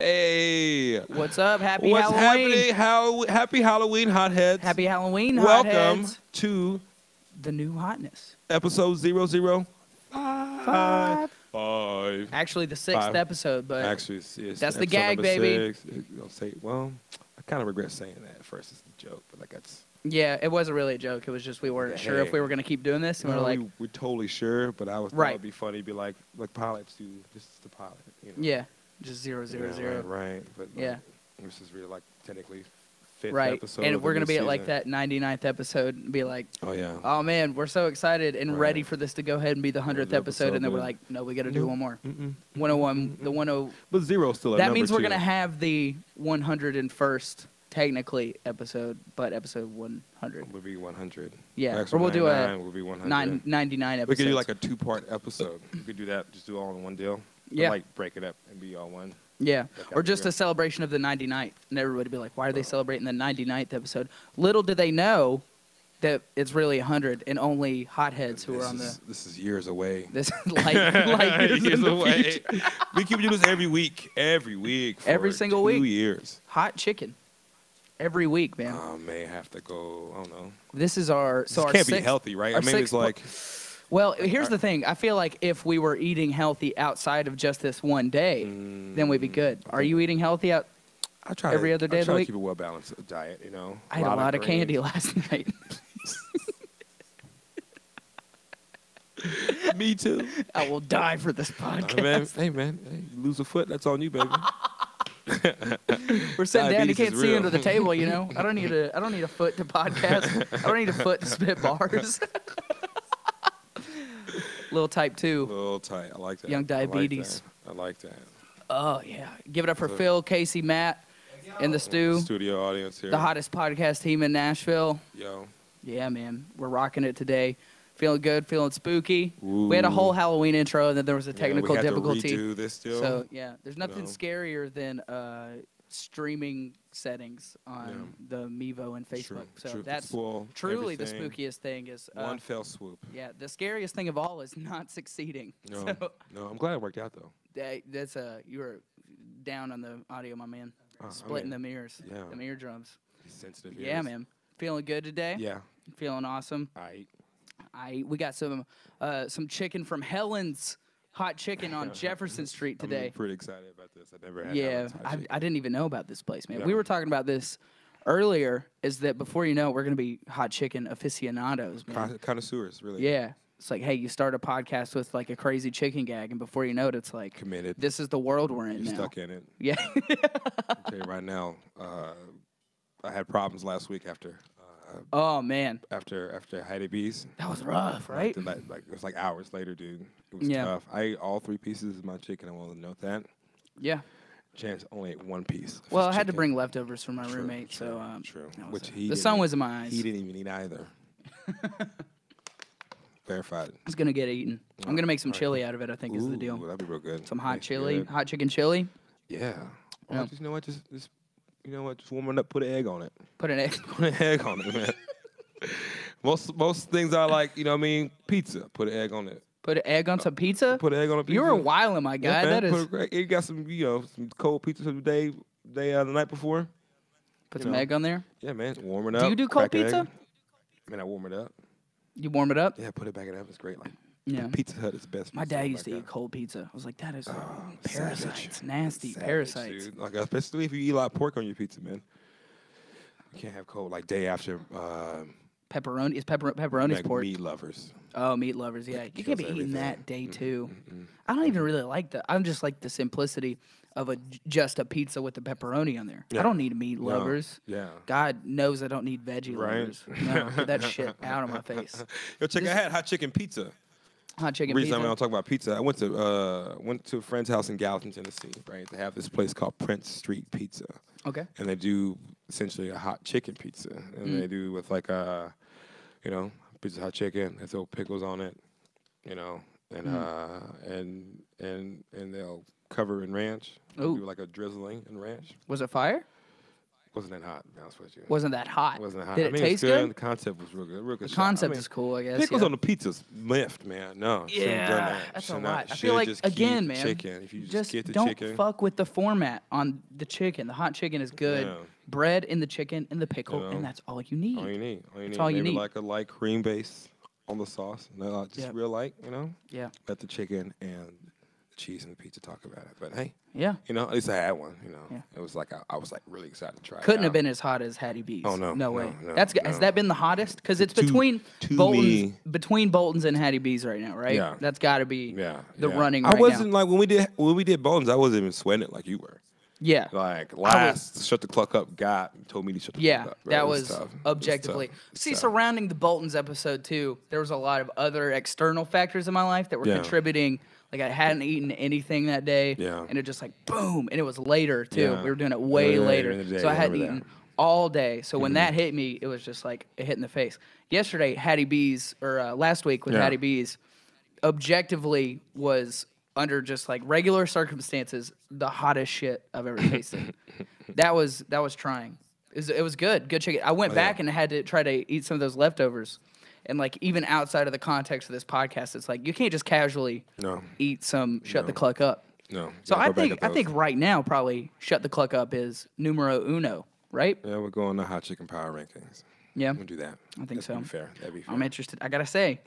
Hey, What's up? Happy what's Halloween. happening? Happy Halloween, hotheads. Happy Halloween, Welcome hotheads. to The new hotness. episode 005. Five. Five. Actually, the sixth Five. episode, but Actually, it's that's the episode gag, number baby. 6. I'll say, well, I kind of regret saying that at first. It's a joke, but like that's. yeah, it wasn't really a joke. It was just we weren't sure if we were going to keep doing this. And No, we were like, we're totally sure, but I was thought Right. it'd be funny to be like pilots do. This is the pilot. You know? yeah, just 000. Right. But Yeah. this is really like technically fifth Right. episode. And of we're the going to new be at like season. that 99th episode and be like, Oh yeah. oh man, we're so excited and Right. ready for this to go ahead and be the 100th episode. And then we're but- like, no, we got to do Nope. one more. Mm-mm. 101, the 10. But zero still at That number means we're 2. going to have the 101st technically episode, but episode 100. Would be 100. Yeah, Actually, or we'll do a 99 would be 100. 99 episodes. We could do like a 2-part episode. We could do that. Just do it all in one deal. But, Yeah. like break it up and be all one. yeah, That or would be just good. a celebration of the 99th, and everybody be like, "Why are they celebrating the 99th episode?" Little do they know that it's really 100, and only hotheads who are on the This is years away. this like years Years in the away. future. We keep doing this every week. Every week. For Every single 2 week. years. Hot chicken every week, man. I may have to go. I don't know. This is our This so our can't be sixth- healthy, right? I our mean, it's sixth- like. Well, here's the thing. I feel like if we were eating healthy outside of just this one day, then we'd be good. Are you eating healthy out? I try every other day I of the try week? to keep a well-balanced diet, you know. I ate a lot of candy greens. last night. Me too. I will die for this podcast. Hey, man. Hey, you lose a foot, that's on you, baby. We're sitting down. You Diabetes can't is see real. under the table. You know. I don't need a foot to podcast. I don't need a foot to spit bars. Little type 2. A little tight. I like that. Young diabetes. I like that. Oh yeah. Give it up for Phil, Casey, Matt, in the stew. Studio audience here. The hottest podcast team in Nashville. Yo. Yeah, man. We're rocking it today. Feeling good, feeling spooky. We had a Ooh. whole Halloween intro, and then there was a technical yeah, we had difficulty. To redo this still. So yeah, there's nothing No. scarier than streaming settings on the Mevo and Facebook. True, So true. that's Spoil truly the everything. spookiest thing is One fell swoop. yeah, the scariest thing of all is not succeeding. No, So no, I'm glad it worked out though. that's you were down on the audio, my man. I Splitting mean, them ears, yeah. them eardrums. Sensitive. Yeah, ears. man. Feeling good today. Yeah. Feeling awesome. We got some chicken from Helen's Hot Chicken on Jefferson Street today. I'm pretty excited about this. I never had. Yeah, Helen's hot chicken. I didn't even know about this place, man. Yeah. We were talking about this earlier. Is that before you know it, we're gonna be hot chicken aficionados, man. Connoisseurs, really. Yeah, it's like, hey, you start a podcast with like a crazy chicken gag, and before you know it, it's like Committed. this is the world we're in You're now. stuck in it. Yeah, I'll tell you right now. I had problems last week after oh man, Heidi B's. that was rough, right? Like it was like hours later, dude. It was Yeah. tough. I ate all 3 pieces of my chicken. I want to note that. Yeah. Chance only ate 1 piece. of Well, his I had to chicken. bring leftovers from my True, roommate, true, so true. that Which was he the sun didn't- was in my eyes. He didn't even eat either. Verified. It's gonna get eaten. I'm gonna make some Alright. chili out of it. I think is the deal. Ooh, that'd be real good. Some hot Tastes chili, good. hot chicken chili. Yeah. Yeah. You know what? Just you know what? Just warm it up. Put an egg on it. Put an egg. Put an egg on it, man. most things I like, you know what I mean? Pizza. Put an egg on it. Put an egg on some pizza. Put an egg on a pizza. You were wilding, my guy. Yeah, man. That is. You got some, some cold pizza the the night before. Put you some know. egg on there. Yeah, man. Warm it up. Do you do cold crack an egg. pizza? Man, I warm it up. You warm it up. Yeah, put it back in the oven. It's great. Like Yeah. Pizza Hut is the best. My pizza dad like used to that. eat cold pizza. I was like, that is Savage. parasites, nasty Savage, parasites. dude. Like especially if you eat a lot of pork on your pizza, man. You can't have cold like day after. Pepperoni is pepperoni's Like pork. meat lovers. Oh, meat lovers. Yeah, you can't be kills eating that everything. day two. I don't even really like the. I'm just like the simplicity of just a pizza with the pepperoni on there. Yeah. I don't need meat No. lovers. Yeah. God knows I don't need veggie Right. lovers. No, get that shit out of my face. Yo, check. I had hot chicken pizza. Hot chicken The reason pizza. I'm gonna talk about pizza, I went to a friend's house in Gallatin, Tennessee. Right, they have this place called Prince Street Pizza, Okay. and they do essentially a hot chicken pizza, and they do with like pizza hot chicken. They throw pickles on it, and they'll cover in ranch. Ooh. Do like a drizzling in ranch. Was it fire? Wasn't that hot, to be honest with you. Wasn't that hot? Wasn't that hot. Did I it mean, taste it was good? The concept was real good. Real good The shot. concept is cool, I guess. Pickles yeah. on the pizza's miffed, man. No, shouldn't have done that. That's a Should lot. not- I feel should like, just again, keep man, chicken. If you just get the don't chicken. fuck with the format on the chicken. The hot chicken is good. Yeah. Bread in the chicken and the pickle, You know, and that's all you need. All you need. All you That's need. all you Maybe need. like a light cream base on the sauce. No, just Yep. real light, you know? Yeah. Let the chicken and the cheese and the pizza talk about it. But hey, Yeah. you know, at least I had one, you know. Yeah. It was like, I was like really excited to try it Couldn't have out. been as hot as Hattie B's. Oh, no, No no, way. no, Has no. that been the hottest? Because it's To- between to Bolton's me- between Bolton's and Hattie B's right now, right? Yeah. That's got to be Yeah. the yeah. running I right wasn't now. like when we did Bones, I wasn't even sweating it like you were. Yeah. Like last Shut the Cluck Up guy told me to shut the Yeah, cluck up. Bro. that It was tough. It was objectively. tough. It was See, tough. surrounding the Boltons episode too, there was a lot of other external factors in my life that were Yeah. contributing. Like I hadn't eaten anything that day, Yeah. and it just like boom, and it was later too. Yeah. We were doing it way Yeah, later, in the day, so I I hadn't remember eaten that. all day. So when that hit me, it was just like a hit in the face. Yesterday, Hattie B's, or last week with Yeah. Hattie B's, objectively was under just like regular circumstances the hottest shit I've ever tasted. That was trying. It was good chicken. I went back and had to try to eat some of those leftovers, and like even outside of the context of this podcast, it's like you can't just casually No. eat some Shut the Cluck Up. No. So Yeah, I go back think at those. right now probably Shut the Cluck Up is numero uno, right? Yeah, we're going to hot chicken power rankings. Yeah, We'll do that. I think so. That'd be fair. That'd be fair. I'm interested. I gotta say,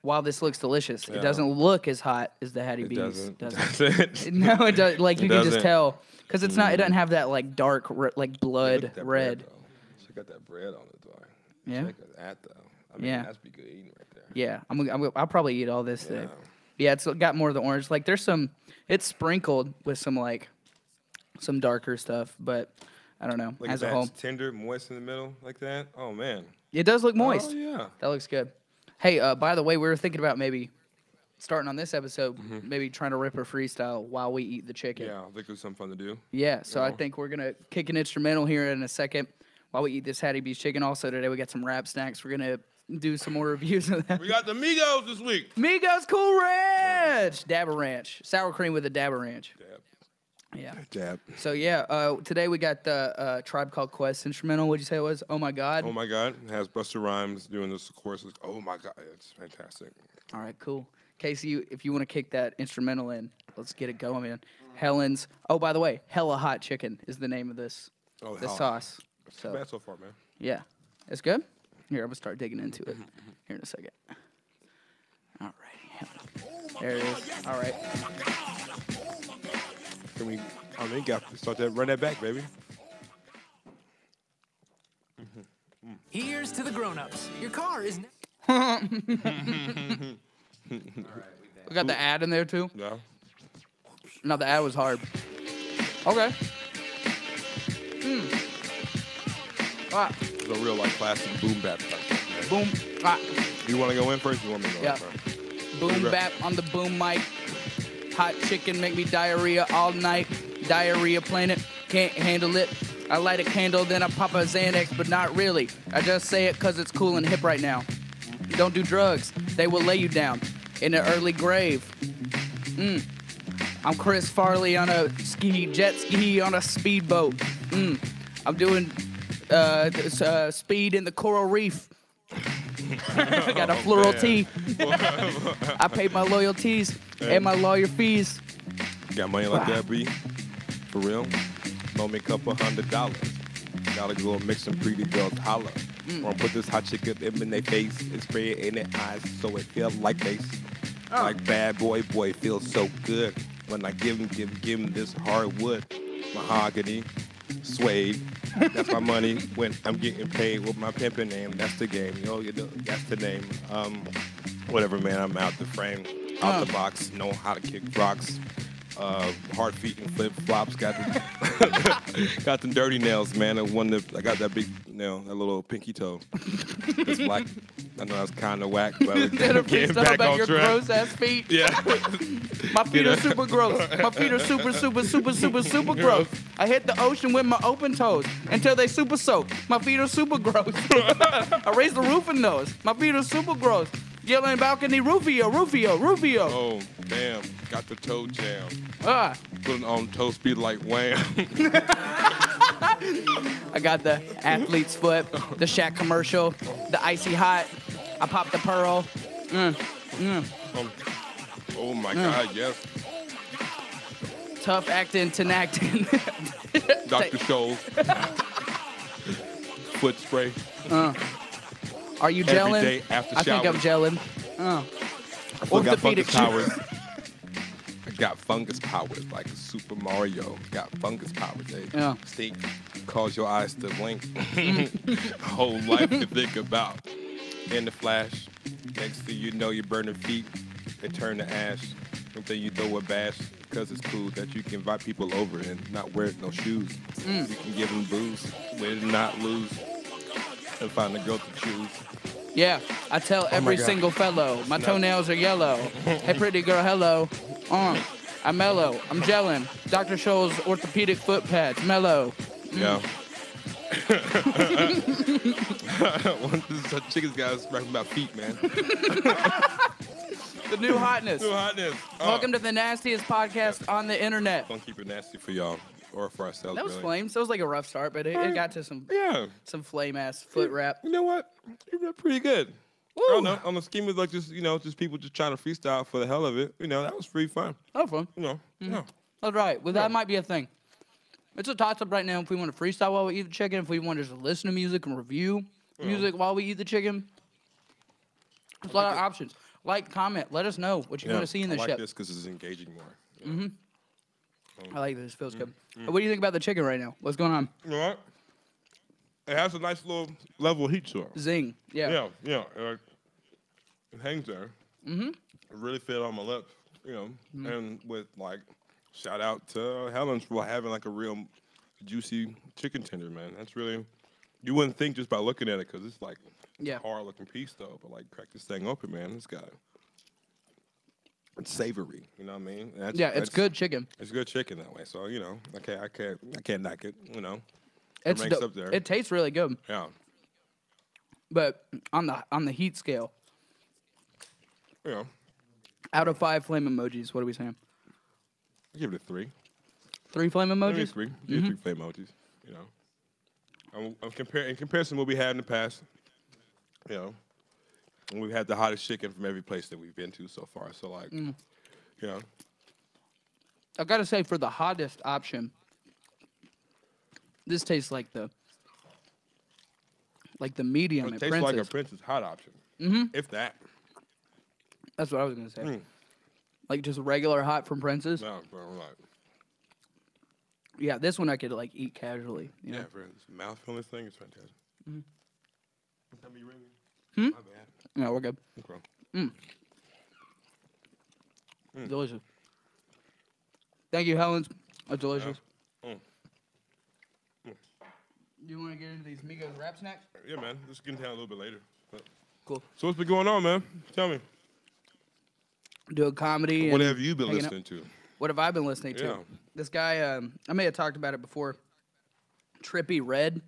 while this looks delicious, Yeah. it doesn't look as hot as the Hattie It B's. doesn't. No, it does. Like you It can just doesn't. tell because it's not. It doesn't have that like dark, like blood Look at that red. bread, though. Check out that bread on it, though. Yeah? Check that, though. I mean, Yeah. that's be good eating right there. Yeah, I'll probably eat all this today. Yeah. Yeah, it's got more of the orange. Like there's some. It's sprinkled with some like some darker stuff, but I don't know. Look As at a that. whole, It's tender, moist in the middle, like that. Oh, man. it does look moist. Oh, yeah. That looks good. Hey, by the way, we were thinking about maybe starting on this episode, maybe trying to rip a freestyle while we eat the chicken. Yeah, I think it was something fun to do. Yeah, so I know? think we're gonna kick an instrumental here in a second while we eat this Hattie B's chicken. Also today we got some wrap snacks. We're gonna do some more reviews of that. We got the Migos this week. Migos Cool Ranch, Dabba Ranch, sour cream with a Dabba Ranch. Yeah. Dab. So yeah, today we got the Tribe Called Quest instrumental. What'd you say it was? Oh my God. Oh, my God. It has Busta Rhymes doing this chorus. Oh, my God. It's fantastic. All right, cool. Casey, if you want to kick that instrumental in, let's get it going, man. Helen's. Oh, by the way, Hella Hot Chicken is the name of this. Oh, The hell. sauce. It's So bad so far, man. yeah, it's good. Here, I'm gonna start digging into it here in a second. All right, there it is. All right. Can we? I mean, got to start that. Run that back, baby. Here's to the grown-ups. Your car is... We got the ad in there too. Yeah. No, the ad was hard. Okay. Ah, It's a real like classic boom bap. Type thing, man. boom. Ah, You want to go in first? You want me to go Yeah. in first? boom bap on the boom mic. Hot chicken make me diarrhea all night. Diarrhea planet, can't handle it. I light a candle, then I pop a Xanax, but not really. I just say it cause it's cool and hip right now. Don't do drugs, they will lay you down in an early grave. I'm Chris Farley on a jet ski on a speedboat. I'm doing speed in the coral reef. I got a floral man. tea. I paid my loyalties and my lawyer fees. Got money like that, B? For real? Loan me a couple $100. Gotta go and make some pretty girls holler. Wanna put this hot chicken in their face and spray it in their eyes so it feels like bass. Like bad boy feels so good when I give him this hardwood, mahogany, suede. That's my money when I'm getting paid with my pimping name. That's the game, yo. You know, that's the name. Whatever, man. I'm out the frame, out the box. Know how to kick rocks. Hard feet and flip flops. Got the dirty nails, man. I got that big nail, that little pinky toe. It's black. I know that's kind of whack, but Instead of getting freestyle back about on your track. gross ass feet. Yeah. My feet are super gross. My feet are super gross. I hit the ocean with my open toes until they super soak. My feet are super gross. I raise the roof in those. My feet are super gross. Yelling balcony, Rufio. Oh, damn. Got the toe jam. Ah, Put it on toe speed like wham. I got the athlete's foot, the Shaq commercial, the icy hot. I popped the pearl. Oh my God, yes. Tough acting, tenactin. Dr. Scholl's foot spray. Are you Every gelling? day after I think I'm shower. gelling. I still got Orthopedic fungus powers. I got fungus powers like Super Mario. Got fungus powers. They stink, cause your eyes to blink. Whole life to think about. In the flash, next thing you know, you're burning feet. They turn to ash. Until you throw a bash, because it's cool that you can invite people over and not wear no shoes. You can give them booze, win, not lose, and find a girl to choose. Yeah, I tell every God. single fellow, my toenails are yellow. Hey, pretty girl, hello. I'm mellow. I'm gelling. Dr. Scholl's orthopedic foot pads, mellow. Yeah. This chicken's guys rapping about feet, man. The new hotness. New hotness. Welcome to the nastiest podcast on the internet. Don't keep it nasty for y'all or for ourselves. That was really. flames. That was like a rough start, but it got to some flame ass foot rap. You know what? You did pretty good. Woo. I don't know. On the scheme of like just just people just trying to freestyle for the hell of it. That was pretty fun. Oh, fun. Yeah. All right. Well, that might be a thing. It's a toss up right now if we want to freestyle while we eat the chicken, if we want to just listen to music and review music while we eat the chicken. There's a lot of options. Like, comment, let us know what you want to see in the I like ship. this because it's engaging more. I like this. Feels good. What do you think about the chicken right now? What's going on? You know what? It has a nice little level of heat to it. Zing. Yeah. Yeah. It hangs there. It really fit on my lips, and with like, shout out to Helen for having like a real juicy chicken tender, man. That's really, you wouldn't think just by looking at it because it's like a hard looking piece though, but like crack this thing open, man. It's savory, you know what I mean? It's good chicken. It's good chicken that way. So I can't knock it. It's ranks up there. It tastes really good. Yeah. But on the heat scale, out of 5 flame emojis, what are we saying? I give it a 3. 3 flame emojis? Maybe 3. Give it 3 flame emojis. I'm in comparison to what we had in the past. And we've had the hottest chicken from every place that we've been to so far. So like, I gotta say, for the hottest option, this tastes like the medium. it tastes like a Prince's hot option. If that. That's what I was gonna say. Like just regular hot from Prince's. No, bro, right. Yeah, this one I could like eat casually. You know? Yeah, for this mouthfeel, this thing is fantastic. Tell me you ringing? My bad. No, we're good. Okay. Delicious. Thank you, Helen. That's delicious. You want to get into these Migos rap snacks? Yeah, man. Let's get into that a little bit later. But, Cool. so what's been going on, man? Tell me. Doing comedy. What and have you been hanging listening out. to? What have I been listening to? Yeah. This guy, I may have talked about it before. Trippy Red.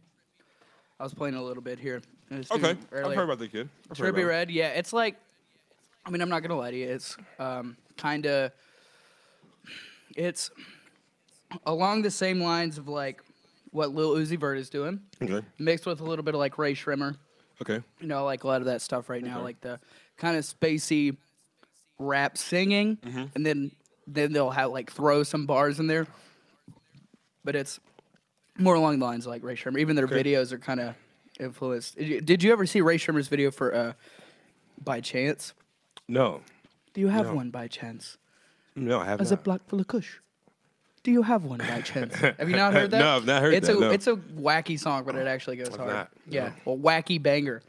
I was playing a little bit here. Okay. Earlier. I've heard about the kid. Trippy Red, yeah. It's like, I mean, I'm not going to lie to you. It's kind of, it's along the same lines of like what Lil Uzi Vert is doing, Okay. mixed with a little bit of like Ray Shrimmer. Okay. Like a lot of that stuff right now, like the kind of spacey rap singing, and then they'll have like throw some bars in there. But it's more along the lines of like Ray Shrimmer. Even their videos are kind of influenced. Did you ever see Ray Shrimmer's video for By Chance? No. Do you have one by chance? No, I have As not. a block full of kush. Do you have one by chance? Have you not heard that? No, I've not heard it's that, no. It's a wacky song, but it actually goes hard. not, Yeah, no. well, wacky banger.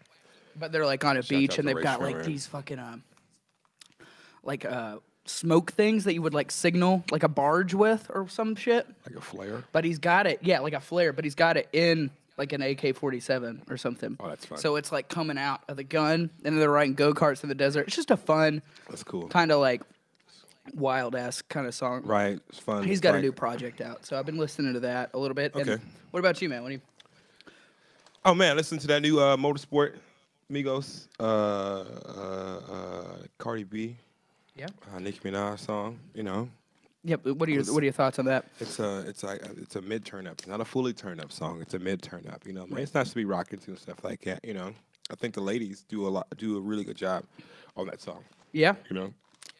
But they're like on a beach out and to they've Ray got Shrimmer. like these fucking smoke things that you would like signal like a barge with or some shit. Like a flare? But he's got it, yeah, like a flare. But he's got it in like an AK-47 or something. Oh, that's fun. So it's like coming out of the gun, and then they're riding go-karts in the desert. It's just a fun, That's cool. kind of like wild ass kind of song. Right. It's fun. He's It's got a like- new project out, so I've been listening to that a little bit. And Okay. what about you, man? What do you? Oh, man. Listen to that new Motorsport Migos, Cardi B, Yeah. Nicki Minaj song, Yep. What are your thoughts on that? It's a mid turn up. It's not a fully turned up song. It's a mid turn up. You know, right. It's nice to be rocking to and stuff like that. You know, I think the ladies do a really good job on that song. Yeah. You know,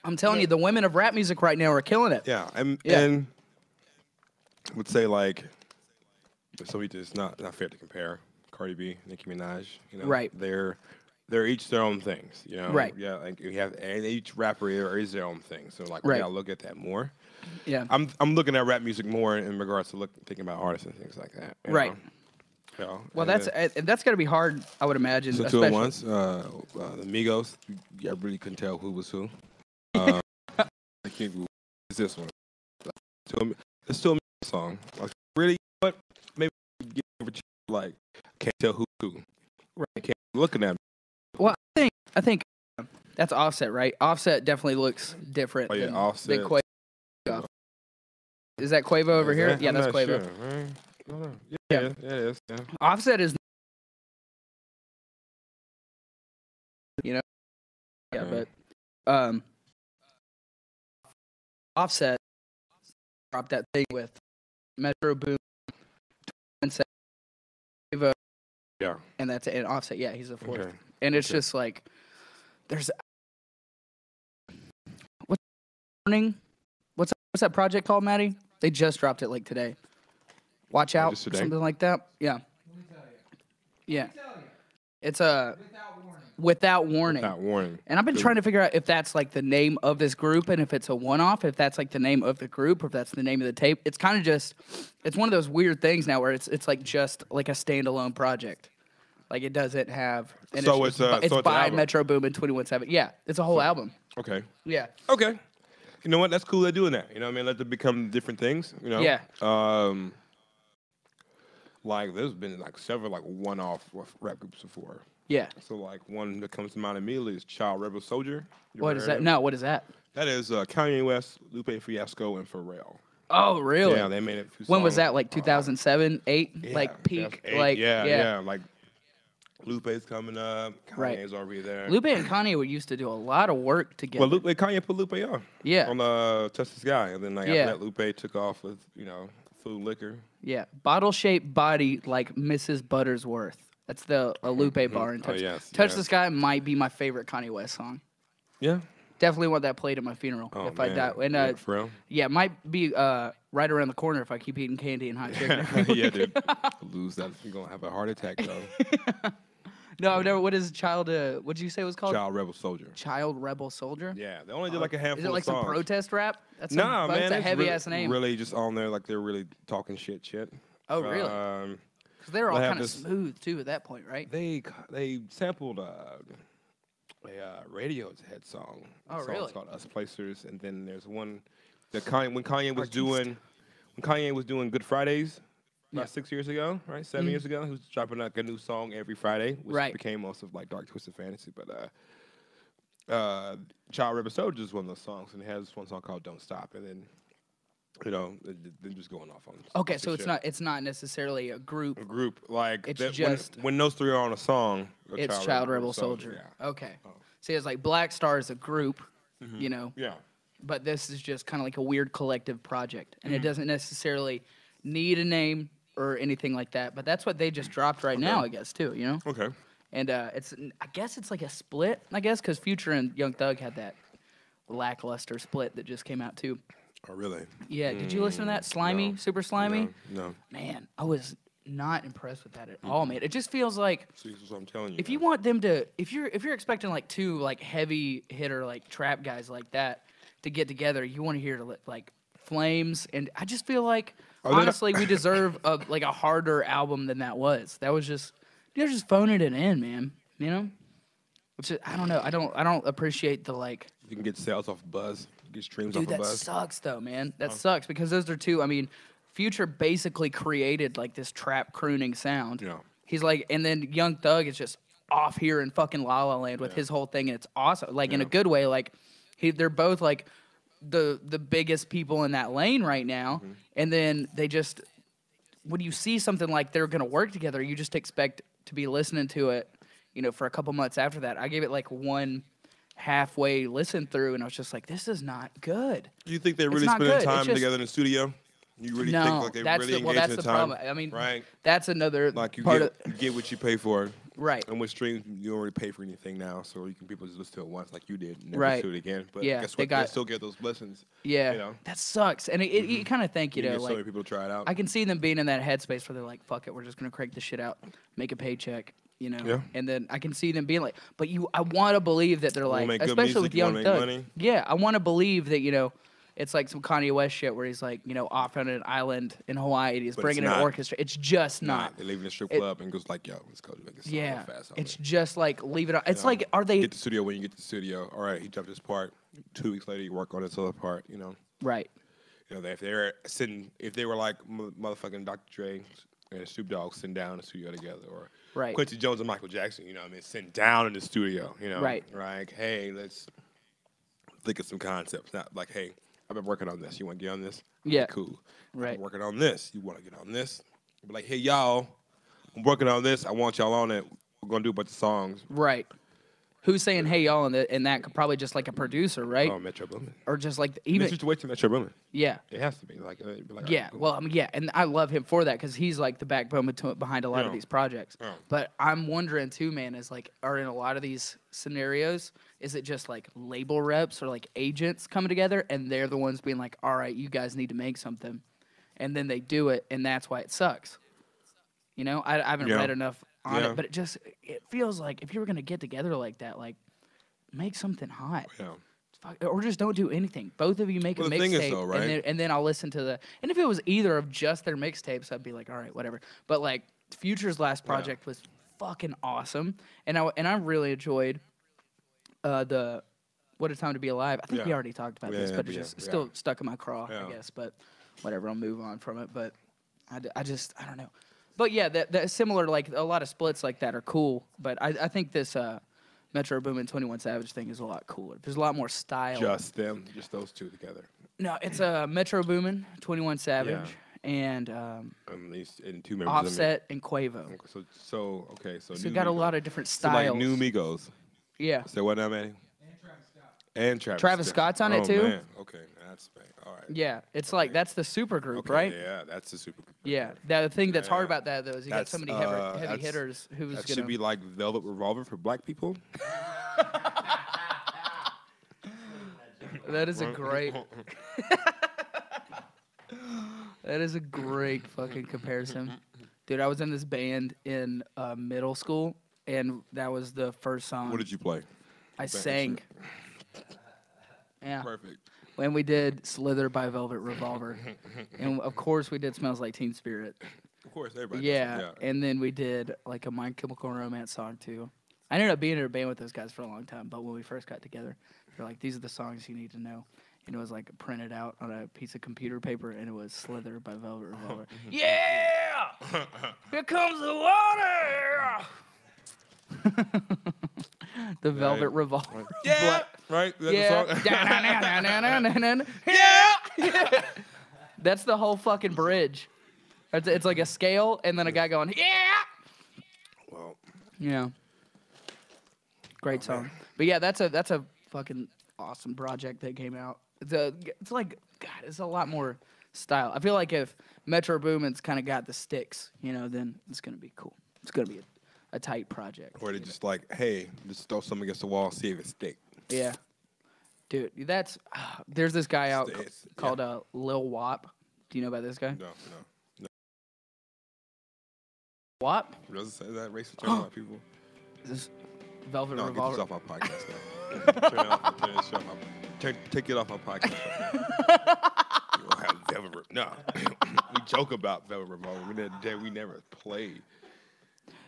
I'm telling you, the women of rap music right now are killing it. Yeah, and I would say like, so it's not fair to compare Cardi B, Nicki Minaj. You know, right? They're each their own things. You know, right? Yeah, like you have, and each rapper is their own thing. So like, we gotta look at that more. Yeah, I'm looking at rap music more in regards to thinking about artists and things like that. Right. You know, well, that's got to be hard, I would imagine. So two at once, the Migos, I really couldn't tell who was who. I can't. Is this one? It's still a song. Like, really, what? Maybe get over like can't tell who. Right. Can't looking at me. Well, I think that's Offset, right? Offset definitely looks different. Oh yeah, Offset. Quavo. Is that Quavo over here? Yeah, that's Quavo. Sure, yeah, it is. Yeah. Offset is. You know. Yeah, but Offset dropped that thing with Metro Boom and Quavo. Yeah. And that's it. And Offset, yeah, he's the fourth. Okay. And it's just like there's what's that project called, Maddie? They just dropped it like today. Watch out, something like that. Yeah. Yeah. It's a Without Warning. Without Warning. And I've been trying to figure out if that's like the name of this group and if it's a one-off, if that's like the name of the group or if that's the name of the tape. It's kind of just, it's one of those weird things now where it's like just like a standalone project. Like it doesn't have. And so it's by Metro Boom and 21/7. Yeah, it's a whole album. Okay. Yeah. Okay. You know what? That's cool. They're doing that. You know what I mean? Let them become different things. You know. Yeah. Like there's been like several like one-off rap groups before. Yeah. So like one that comes to mind immediately is Child Rebel Soldier. What is that? No, what is that? That is Kanye West, Lupe Fiasco, and Pharrell. Oh, really? Yeah, they made it. When was that? Like 2007, 8? Yeah, like peak? 8, like yeah. Like Lupe's coming up. Kanye's already there. Lupe and Kanye used to do a lot of work together. Well, Kanye put Lupe on. Yeah. On Touch the Sky, and then like after that, Lupe took off with Food Liquor. Yeah, bottle-shaped body like Mrs. Buttersworth. That's the Lupe bar in Touch. Oh, yes, Touch the Sky might be my favorite Kanye West song. Yeah. Definitely want that played at my funeral if I die. And for real? Yeah, it might be right around the corner if I keep eating candy and hot chicken. Yeah, dude. Lose that, you're gonna have a heart attack though. No, I've never. What is Child? What did you say it was called? Child Rebel Soldier. Child Rebel Soldier. Yeah, they only did like a handful. Is it like of songs. some protest rap? That's nah, man, it's a heavy ass name. Really, just on there like they're really talking shit. Oh, really? Because they were all kind of smooth too at that point, right? They sampled a Radiohead song. Oh, really? really? It's called Us Placers, and then there's one that when Kanye was doing Good Fridays. About 6 years ago, right? 7 years ago, he was dropping like a new song every Friday, which became most of like Dark Twisted Fantasy. But Child Rebel Soldier is one of those songs, and it has one song called Don't Stop, and then they're just going off on. Okay, so it's not necessarily a group. A group like it's just when those three are on a song. It's Child Rebel Soldier. Yeah. Okay. Oh. See, it's like Black Star is a group, you know. Yeah. But this is just kind of like a weird collective project, and it doesn't necessarily need a name or anything like that, but that's what they just dropped right now, I guess, too, you know? Okay. And I guess it's like a split, because Future and Young Thug had that lackluster split that just came out, too. Oh, really? Yeah, did you listen to that? Slimy? No. Super Slimy? No. Man, I was not impressed with that at all, man. It just feels like... See, that's what I'm telling you. If you want them to... If you're expecting, like, two, like, heavy hitter, like, trap guys like that to get together, you want to hear, like, Flames, and I just feel like... Honestly, we deserve a harder album than that was. That was just they're just phoning it in, man. You know, which is, I don't know. I don't appreciate the like. You can get sales off Buzz, get streams off of Buzz. Dude, that sucks though, man. That sucks because those are two. I mean, Future basically created like this trap crooning sound. Yeah. He's like, and then Young Thug is just off here in fucking La La Land with his whole thing, and it's awesome. Like in a good way. Like they're both like. The biggest people in that lane right now, and then they just when you see something like they're gonna work together, you just expect to be listening to it, for a couple months after that. I gave it like 1 halfway listen through, and I was just like, this is not good. You think they're It's really not spending good. It's time just- together in the studio? You really think No, like they that's really the, well, engage that's in the the time? problem. I mean, right? that's another Like you part get, of you get what you pay for. right. And with streams, you don't really pay for anything now, so you can people just listen to it once, like you did, and never Right. listen to it again. But Yeah, guess they what? got- They still get those listens. Yeah, You know? that sucks. And you kind of think, You know, get so like many people to try it out. I can see them being in that headspace where they're like, fuck it, we're just gonna crank this shit out, make a paycheck, you know. Yeah. And then I can see them being like, but I want to believe that they're wanna like, make good especially music, with you wanna Young make Thug. money. Yeah, I want to believe that it's like some Kanye West shit where he's like, off on an island in Hawaii and he's But it's bringing an not. orchestra. It's just not. They leave in the strip It- club and goes like, yo, let's go make a song Yeah, real fast. it's just like leave it. It's You know, like, are they get to the studio when you get to the studio? All right, he dropped this part. 2 weeks later, you work on this other part. right? If they were like motherfucking Dr. Dre and Snoop Dogg sitting down in the studio together, or Right. Quincy Jones and Michael Jackson, sitting down in the studio, Right. like, hey, let's think of some concepts. Not like, hey, I've been working on this. You want to get on this? Yeah. Cool. I've Right. been working on this. You want to get on this? But like, hey, y'all, I'm working on this. I want y'all on it. We're gonna do a bunch of songs. Right. Who's saying hey y'all in that could probably just like a producer, right? Oh, Metro Boomin. Or just like It's even just wait to Metro Boomin. yeah. It has to be like, it'd be like Yeah, all right, cool. well, yeah, and I love him for that because he's like the backbone behind a lot of Yeah. these projects. Yeah. But I'm wondering too, man, is like, are in a lot of these scenarios, is it just like label reps or like agents coming together and they're the ones being like, all right, you guys need to make something, and then they do it, and that's why it sucks. I haven't Yeah. read enough on Yeah. it, but it feels like if you were gonna get together like that, like make something hot. Yeah. Or just don't do anything. Both of you make Well, a the thing is, mixtape, though, right? and then I'll listen to the. And if it was either of just their mixtapes, I'd be like, all right, whatever. But like Future's last project was fucking awesome, and I really enjoyed the What a Time to Be Alive. I think we Yeah. already talked about Yeah, this, but yeah, it's just yeah. still stuck in my craw, Yeah. I guess. But whatever, I'll move on from it. But I don't know. But yeah, that similar, like a lot of splits like that are cool. But I think this Metro Boomin 21 Savage thing is a lot cooler. There's a lot more style. Just those two together. No, it's Metro Boomin, 21 Savage, and At least in two members. Offset and Quavo. So So New it got a Migos. lot of different So like styles. New Migos. Yeah. So what now, Manny? And Travis. Travis Scott. Scott's on it, Oh, too? Man. Okay, that's all right. Yeah, it's like that's the super group, Okay, right? Yeah, that's the super. Yeah. The thing that's hard Yeah. about that though is you got That's, so many heavy that's- hitters who's That gonna. should be like Velvet Revolver for black people. That is a great. That is a great fucking comparison, dude. I was in this band in middle school, and that was the first song What did you play? I sang. Yeah. Perfect. When we did Slither by Velvet Revolver. And of course we did Smells Like Teen Spirit. Of course, everybody. Yeah. Does. And then we did like a My Chemical Romance song too. I ended up being in a band with those guys for a long time, but when we first got together, they're like, these are the songs you need to know. And it was like printed out on a piece of computer paper, and it was Slither by Velvet Revolver. Yeah! Here comes the water! The Velvet Revolver. Yeah. Right. Is that Yeah. the song? Da-na-na-na-na-na-na. Yeah. That's the whole fucking bridge. It's like a scale and then a guy going, yeah. Well, Yeah. Great song. But yeah, that's a fucking awesome project that came out. It's like, God, it's a lot more style. I feel like if Metro Boomin's kind of got the sticks, then it's gonna be cool. It's gonna be a tight project. or they just like, hey, just throw something against the wall, see if it stick. Yeah. Dude, there's this guy out It's- called Lil Wop. Do you know about this guy? No. Wop? Does it say that racist term about people? Is this Velvet No, get this Revolver? off my podcast. Now. Turn it off. Turn this shit off. Take it off my podcast. You don't have no. We joke about Velvet Revolver. We never played.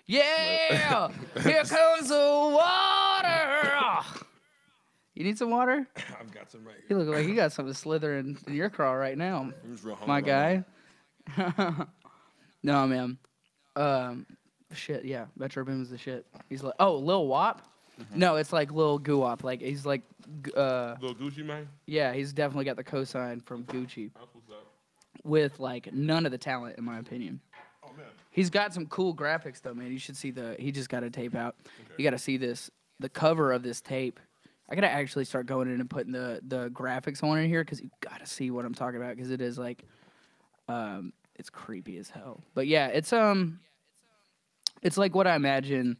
Yeah! Here comes the water! You need some water? I've got some right You here. look like you got something slithering in your craw right now, I'm just real hungry my right guy. No, man. Shit, yeah. Metro Boom's the shit. He's like, oh, Lil Wop? No, it's like Lil Guwop. Like, he's like, now. Little Gucci man. yeah, he's definitely got the cosign from Gucci That's what's up. with, like, none of the talent, in my opinion. Oh man. He's got some cool graphics, though, man. You should see he just got a tape out. You got to see this, the cover of this tape. I gotta actually start going in and putting the graphics on in here because you gotta see what I'm talking about because it is like, it's creepy as hell. But yeah, it's like what I imagine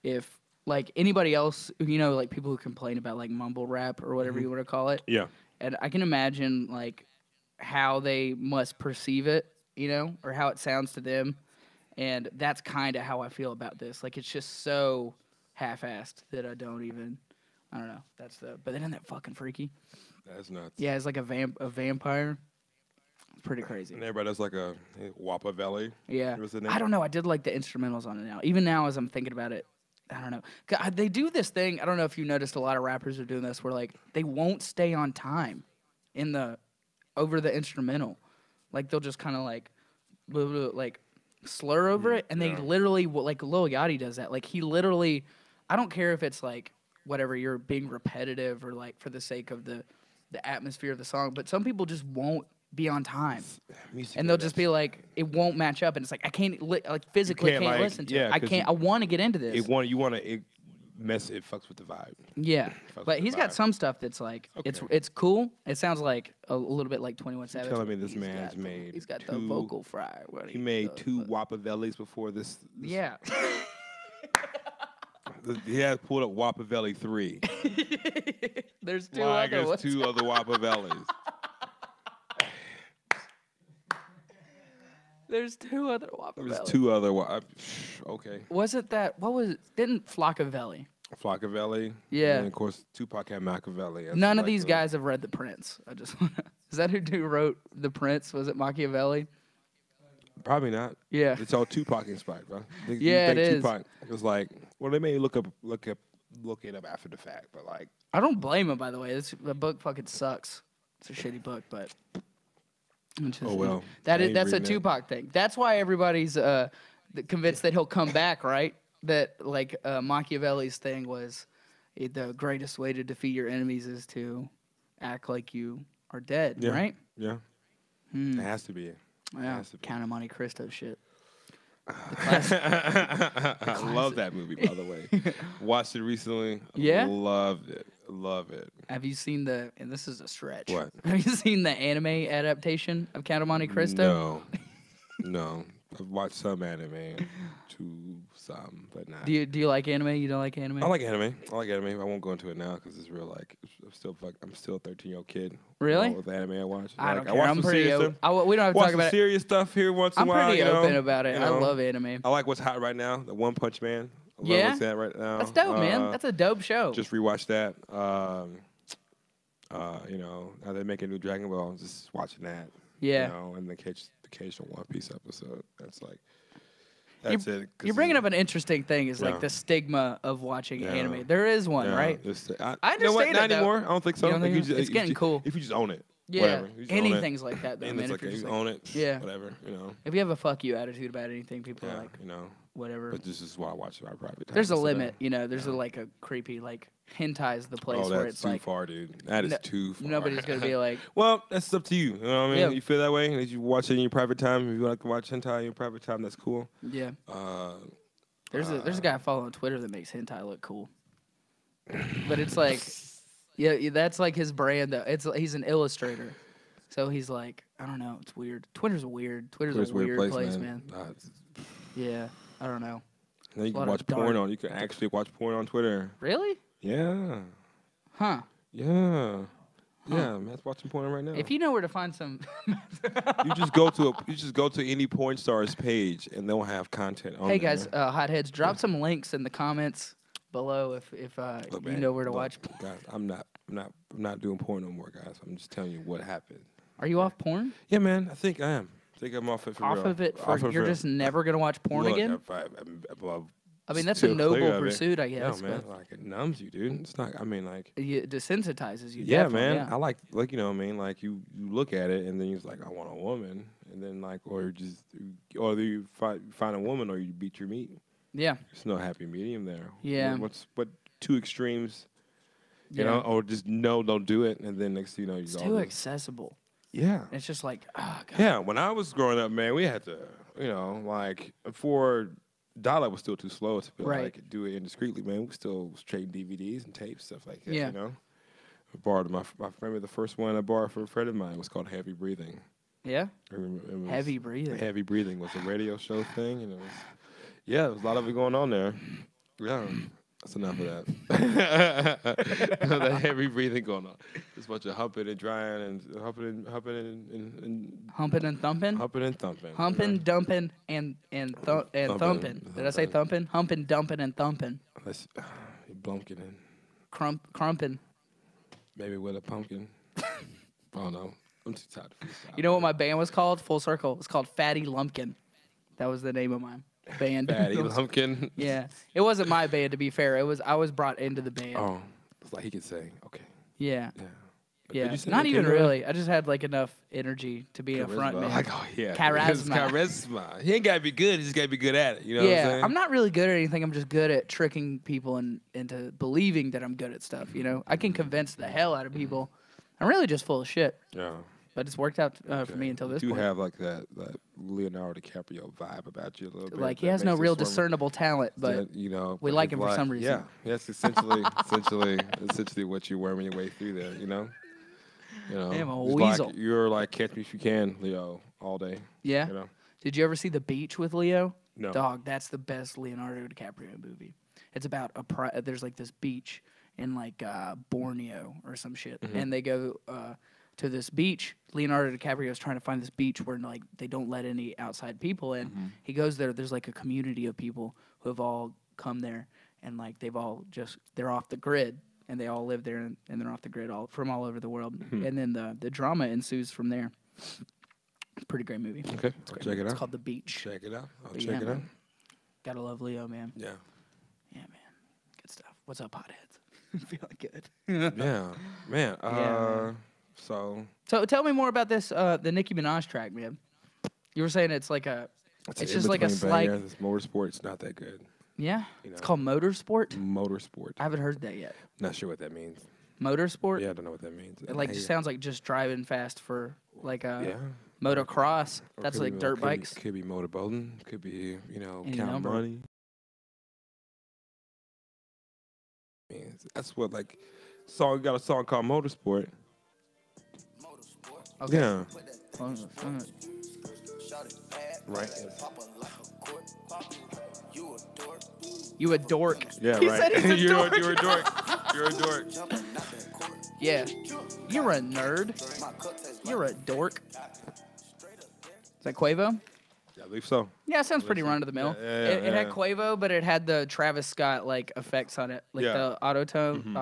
if like anybody else, like people who complain about like mumble rap or whatever you want to call it. Yeah. And I can imagine like how they must perceive it, or how it sounds to them. And that's kind of how I feel about this. Like it's just so half-assed that I don't know. But then isn't that fucking freaky? That's nuts. Yeah, it's like a vampire. It's pretty crazy. And everybody does like a Wappa Valley. Yeah. What's the name? I don't know. I did like the instrumentals on it now. Even now as I'm thinking about it, I don't know. They do this thing. I don't know if you noticed a lot of rappers are doing this where like they won't stay on time over the instrumental. Like they'll just kind of like blah, blah, like slur over it and they literally like Lil Yachty does that. Like he literally I don't care if it's like whatever you're being repetitive or like for the sake of the atmosphere of the song, but some people just won't be on time, and they'll just be like, it won't match up, and it's like I can't physically can't like, listen to it. I can't. I want to get into this. It fucks with the vibe. Yeah, but he's got some stuff that's like it's cool. It sounds like a little bit like 21 Savage. Telling me this man's made. He's got the vocal fry. He made 2 Wappa Vellies before this. Yeah. He has pulled up Wappa Valley 3. There's 2 other ones. 2 other Wappa Vellies. There's 2 other Wappa Valley. There's 2 other okay. Was it that? Didn't Flockavelli? Flockavelli. Yeah. And of course, Tupac had Machiavelli. None of these guys have read The Prince. I just is that who rewrote The Prince? Was it Machiavelli? Probably not. Yeah. It's all Tupac inspired, bro. Yeah, it is. Tupac was like, well, they may look it up after the fact, but like. I don't blame him, by the way. The book fucking sucks. It's a shitty book, but. Oh well. That's a Tupac thing. That's why everybody's convinced that he'll come back, right? That like Machiavelli's thing was the greatest way to defeat your enemies is to act like you are dead, right? Yeah. It has to be. Yeah. Count of Monte Cristo shit. I love that movie, by the way. Watched it recently. Yeah? Loved it. Love it. Have you seen and this is a stretch. What? Have you seen the anime adaptation of Count of Monte Cristo? No. I've watched some anime, some, but not. Do you like anime? You don't like anime? I like anime. I won't go into it now because it's real. Like I'm still a 13-year-old kid. Really? With the anime I watch. I don't care. watch I'm some pretty. serious We don't have to talk about serious stuff here once in a while. I'm pretty open about it. I love anime. I like what's hot right now. The One Punch Man. I love what's that right now. That's dope, man. That's a dope show. Just rewatched that. Now they're making a new Dragon Ball. Just watching that. Yeah. And the occasional One Piece episode. That's it. You're bringing up an interesting thing. Is like the stigma of watching anime. There is one, right? I understand you know what? it, Not though. anymore. I don't think so. It's getting cool. If you just own it. Yeah. Whatever. You just own it. Anything's like that, though, And man. it's If like you're you just own it. Yeah. Whatever. If you have a fuck you attitude about anything, people are like, whatever. But this is why I watch my private time. There's a limit, There's a creepy hentai is the place where it's too far, dude. That is too far. Nobody's gonna be like. Well, that's up to you. You know what I mean? Yeah. You feel that way? If you watch it in your private time, if you like to watch hentai in your private time, that's cool. Yeah. There's a guy I follow on Twitter that makes hentai look cool. But it's like, yeah, that's like his brand. Though. He's an illustrator, so he's like, I don't know. It's weird. Twitter's weird. Twitter's a weird place, man. Yeah, I don't know. Now you can watch porn on. You can actually watch porn on Twitter. Really? Yeah. Huh. Yeah. Yeah, man's watching porn right now. If you know where to find some, you just go to any porn star's page and they'll have content on. Hey there. guys, hotheads, drop some links in the comments below if Look, you man, know where to watch. Guys, I'm not doing porn no more, guys. I'm just telling you what happened. Are you off porn? Yeah, man. I think I am. I think I'm off it for real. Off of it you're just never gonna watch porn again? I mean, that's a noble pursuit, I guess. Yeah, man. Like it numbs you, dude. It's not. I mean, like it desensitizes you. Yeah, man. Yeah. I like you know what I mean. Like you look at it and then you're like, I want a woman, and then like or you find a woman or you beat your meat. Yeah. There's no happy medium there. Yeah. What two extremes? You know, or just no, don't do it, and then next thing you know, it's too accessible. Yeah. It's just like, oh, God. Yeah, when I was growing up, man, we had to, like, for dial-up was still too slow to feel Right. like do it indiscreetly, man. We still was trading DVDs and tapes, stuff like that, Yeah. you know? I borrowed my remember the first one I borrowed from a friend of mine was called Heavy Breathing. Yeah. It was Heavy Breathing. Heavy Breathing was a radio show thing, and it was, yeah, there was a lot of it going on there. Yeah, that's enough of that. That heavy breathing going on. Just a bunch of humping and drying and humping and Humping and thumping. humping and thumping. Humping, you know? dumping, and thumping. Did I say thumping? Humping, dumping, and thumping. That's blumpkin and Crumping. maybe with a pumpkin. I don't know. I'm too tired to freestyle. You know what my band was called? Full circle. It was called Fatty Lumpkin. That was the name of my band. Fatty Lumpkin. Yeah, it wasn't my band, to be fair. I was brought into the band. Oh, it's like he could sing. Okay. Yeah. Yeah. Yeah. Did you sing Not that even Kendra? really. I just had like enough energy to be a front Charisma. man. Like, oh, yeah. Charisma. Charisma. He ain't got to be good. He just got to be good at it. You know what I'm Yeah, saying? I'm not really good at anything. I'm just good at tricking people into believing that I'm good at stuff. You know, I can convince the hell out of people. I'm really just full of shit. Yeah. But it's worked out for me until this You point. have like that Leonardo DiCaprio vibe about you a little bit. Like he that has no makes real us form- discernible talent, but that, you know, we but like he's him for some reason. Yeah, that's essentially what you worming your way through there. You know. I'm a It's weasel. Like, you're like Catch Me If You Can, Leo, all day. yeah. You know. Did you ever see The Beach with Leo? No. Dog, that's the best Leonardo DiCaprio movie. It's about there's like this beach in like Borneo or some shit, and they go to this beach. Leonardo DiCaprio is trying to find this beach where like they don't let any outside people in. He goes there. There's like a community of people who have all come there, and like they're off the grid, and they all live there, and they're off the grid from all over the world. And then the drama ensues from there. Pretty great movie. Okay, I'll check it out. It's called The Beach. Check it out. I'll But check yeah, it out. man. Gotta love Leo, man. Yeah. Yeah, man. Good stuff. What's up, hotheads? Feeling good. Yeah, man. man. So So tell me more about this, the Nicki Minaj track, man. You were saying it's like it's just like a slight. This motorsport's not that good. Yeah. You It's know. called Motorsport. Motorsport. I haven't heard that yet. Not sure what that means. Motorsport. Yeah, I don't know what that means. It like just sounds like just driving fast for like Yeah. motocross. Or That's could like be- dirt could be- bikes. Could be motorboating. Could be, Any count number. money. Man, that's what got a song called Motorsport. Okay. Yeah. Uh, Right. You a dork. Yeah, He right. said he's a you're dork. a dork. You're a dork. Yeah. You're a nerd. You're a dork. Is that Quavo? Yeah, I believe so. Yeah, it sounds pretty run of the mill. Yeah, It had yeah. Quavo, but it had the Travis Scott like effects on it, like Yeah. the auto-tune,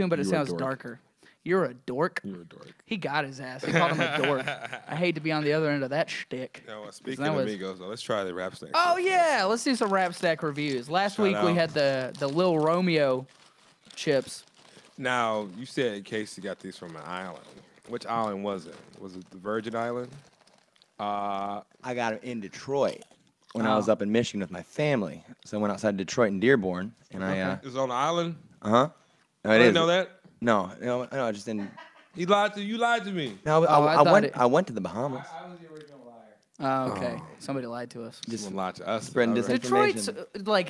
but it You a sounds dork. darker. You're a dork. You're a dork. He got his ass. He called him a dork. I hate to be on the other end of that shtick. Now, speaking that of was- Amigos, let's try the rap stack. Oh yeah, let's do some Rap Stack reviews. Last Shout week we out. had the Lil Romeo chips. Now, you said Casey got these from an island. Which island was it? Was it the Virgin Island? I got them in Detroit when I was Oh. up in Michigan with my family. So I went outside Detroit and Dearborn, and It was on the island? no, I it didn't is. know that. No, I just didn't. You lied to me. No, I I thought went. it- I went to the Bahamas. Oh, okay. Somebody lied to us. Someone lied to us. spreading All right. Detroit's like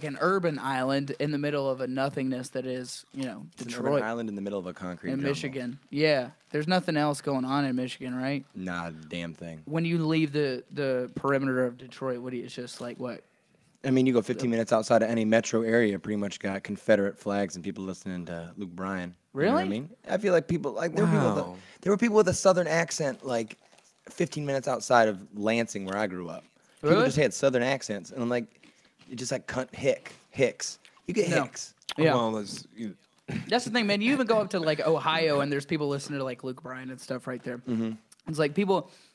an urban island in the middle of a nothingness that is, It's an urban Detroit island in the middle of a concrete in jungle. Michigan. Yeah, there's nothing else going on in Michigan, right? Not a damn thing. When you leave the perimeter of Detroit, it's just like what? I mean, you go 15 minutes outside of any metro area, pretty much got Confederate flags and people listening to Luke Bryan. You know what I Really? mean, I feel like people like there Wow. were people with a southern accent like 15 minutes outside of Lansing where I grew up. People Really? just had southern accents, and I'm like, you just like cunt Hicks. You get No. Hicks. Yeah, Well, that's the thing, man. You even go up to like Ohio, and there's people listening to like Luke Bryan and stuff right there. Mm-hmm. It's like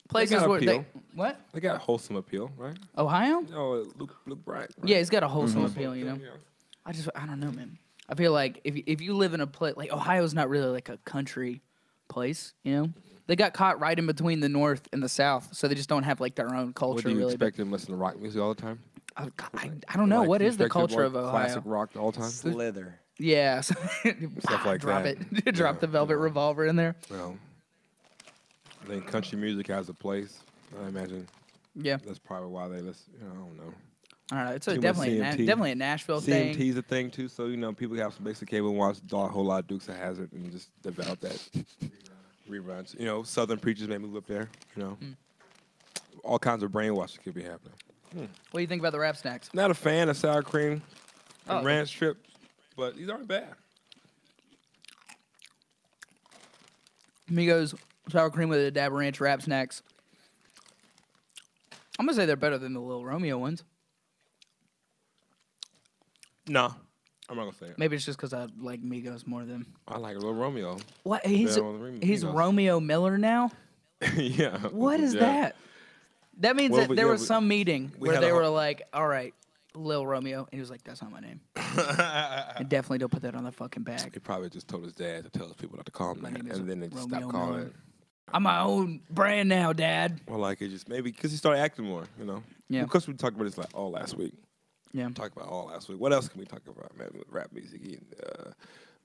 places got where appeal. what? they got a wholesome appeal, right? Ohio? Oh, Luke Bryan. Right? Yeah, he's got a wholesome appeal, you know. Yeah. I don't know, man. I feel like if you live in a place like Ohio's not really like a country place, you know. They got caught right in between the North and the South, so they just don't have like their own culture. What do you really. expect them to listen to rock music all the time? I don't know. Like, What you is the expect them to culture like of Ohio? Classic rock all the time? Slither. Yeah, Stuff like drop that. it. Drop Yeah, the Velvet yeah. Revolver in there. Well, I think country music has a place, I imagine. Yeah. That's probably why they listen. I don't know. I don't know. It's Too much definitely CMT. definitely a Nashville thing. CMT's a thing too, so people have some basic cable and watch a whole lot of Dukes of Hazzard and just develop that reruns. Southern preachers may move up there. All kinds of brainwashing could be happening. What do you think about the Rap Snacks? Not a fan of sour cream and Oh. ranch strips, but these aren't bad. Migos sour cream with a dab of ranch Rap Snacks. I'm gonna say they're better than the Lil Romeo ones. No, I'm not gonna say it. Maybe it's just because I like Migos more than. I like Lil Romeo. What? He's Better on the he's Migos. Romeo Miller now. Yeah. What is Yeah. that? That means Well, that but there yeah, was we- some meeting we where had they a were whole- like, "All right, Lil Romeo," and he was like, "That's not my name." And definitely don't put that on the fucking bag. He probably just told his dad to tell his people not to call him My that, name is and then they just Romeo stopped calling Miller. it. I'm my own brand now, Dad. Or like it just maybe because he started acting more. Yeah. Because we talked about this like all last week. Yeah. Talked about all last week. What else can we talk about, man? With rap music,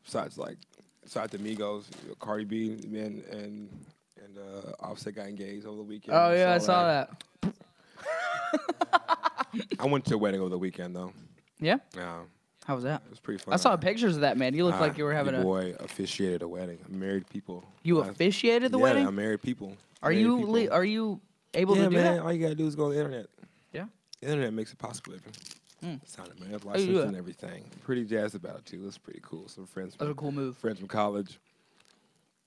besides the Migos, Cardi B, man, and Offset got engaged over the weekend. Oh yeah, I saw that. I went to a wedding over the weekend though. Yeah. Yeah, How was that? it was pretty fun. I saw pictures of that, man. You look like you were having your a. boy officiated a wedding. Married people. You Last- officiated the yeah, wedding? I'm married people. Are Married you people. are you able Yeah, to do man. that? All you gotta do is go on the internet. Yeah. The internet makes it possible. Sign a marriage you do license that? and everything. Pretty jazzed about it too. It's pretty cool. Some friends. That was a cool move. Friends from college.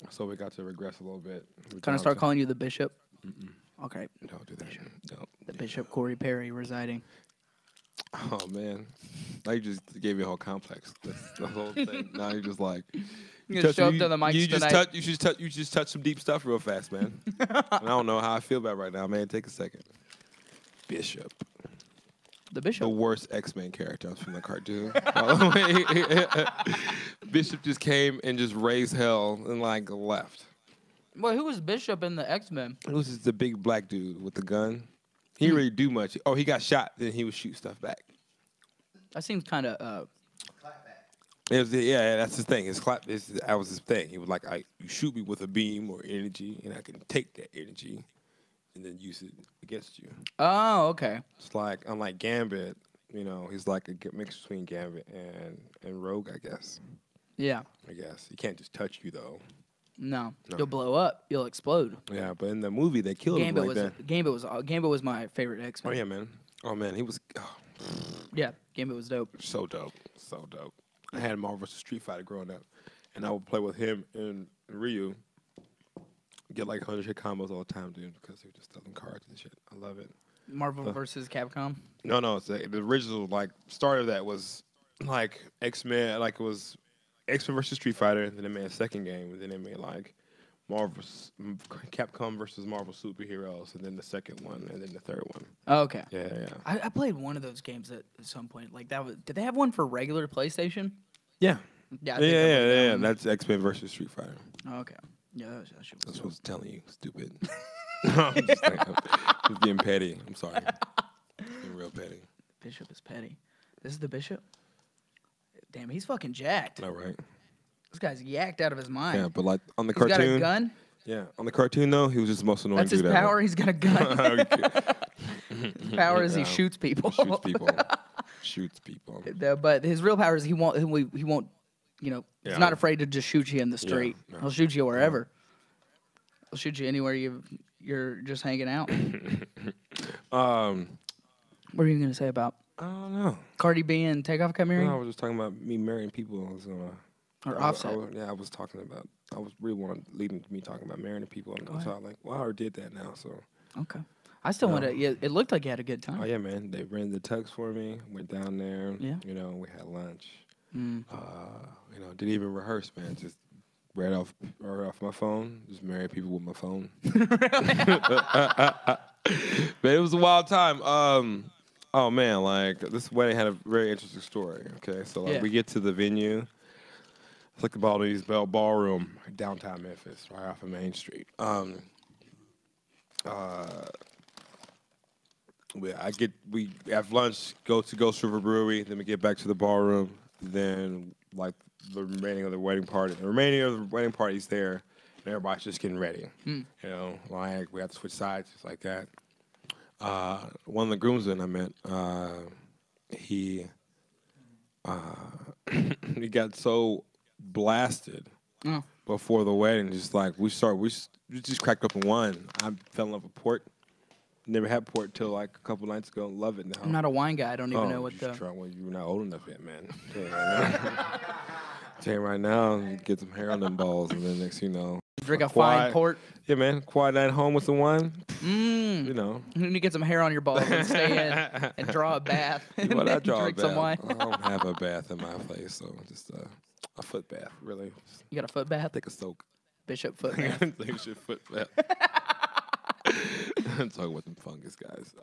So we got to regress a little bit. Can I start calling you the Bishop? Okay. Don't do that. Don't. The Bishop Corey Perry residing. Oh man, now you just gave me a whole complex. That's the whole thing. Now you're just like. You gonna show up to the mics you just tonight? touch. You just touch some deep stuff real fast, man. And I don't know how I feel about it right now, man. Take a second. Bishop. The Bishop. The worst X-Men character from the cartoon. Bishop just came and just raised hell and like left. Well, who was Bishop in the X-Men? It was just the big black dude with the gun. He didn't really do much. Oh, he got shot, then he would shoot stuff back. That seems kind of. Yeah, that's his thing. That was his thing. He was like, you shoot me with a beam or energy, and I can take that energy and then use it against you. Oh, okay. It's like, unlike Gambit, he's like a mix between Gambit and Rogue, I guess. Yeah. I guess. He can't just touch you, though. No. No. You'll blow up. You'll explode. Yeah, but in the movie, they killed him like that. Gambit was my favorite Oh, X-Men. yeah, man. Oh, man, he was Yeah, Gambit was dope. so dope. So dope. I had Marvel vs. Street Fighter growing up, and I would play with him and Ryu. Get like 100 hit combos all the time, dude, because they're just selling cards and shit. I love it. Marvel versus Capcom. No, it's the original start of that was like X-Men, like it was X-Men versus Street Fighter, and then they made a second game, and then they made like Capcom versus Marvel superheroes, and then the second one, and then the third one. Oh, okay. Yeah. I played one of those games at some point. Like that was. Did they have one for regular PlayStation? Yeah. Yeah. I think I played that Yeah. one. That's X-Men versus Street Fighter. Oh, okay. Yeah, that shit was That's dope. what I was telling you, stupid. I'm just I'm being petty. I'm sorry. Being real petty. Bishop is petty. This is the Bishop. Damn, he's fucking jacked. All right. This guy's yacked out of his mind. Yeah, but like on the He's got cartoon. a gun. Yeah, on the cartoon though, he was just the most annoying That's his dude power. He's got a gun. ever. His power is he Yeah. shoots people. Shoots people. Shoots people. But his real power is he won't. He's Yeah. not afraid to just shoot you in the street. no. He'll shoot you wherever. He'll shoot you anywhere you're just hanging out. What are you gonna say about I don't know. Cardi B and Takeoff got married? No, I was just talking about me marrying people. I was gonna. Or Offset? I was talking about. I was really wanting leading to me talking about marrying people, and so I was like, well, I already did that now. So, Okay. I still want to. Yeah, it looked like you had a good time. oh yeah, man, they rented the tux for me. Went down there. Yeah. We had lunch. Mm. Didn't even rehearse, man. Just read off my phone. Just married people with my phone. But it was a wild time. Oh man, like this wedding had a very interesting story. Okay, so Yeah. we get to the venue. It's like the Baldy's Ballroom, downtown Memphis, right off of Main Street. We have lunch, go to Ghost River Brewery, then we get back to the ballroom. Then like the remaining of the wedding party's there, and everybody's just getting ready. Like we have to switch sides, just like that. One of the groomsmen I met, he he got so blasted before the wedding, just like we just cracked open wine. I fell in love with port. Never had port till like a couple nights ago. Love it now. I'm not a wine guy. I don't even know you what should the. try one. You're not old enough yet, man. Tell you right now, you get some hair on them balls, and then next you know. Drink a fine port. Yeah, man. Quiet at home with some wine. You know. You need to get some hair on your balls and stay in and draw a bath. And Well, I then draw drink a bath. some wine. I don't have a bath in my place, so just a foot bath, really. You got a foot bath? Take a soak. Bishop foot bath. Take your foot bath. I'm talking with them fungus guys.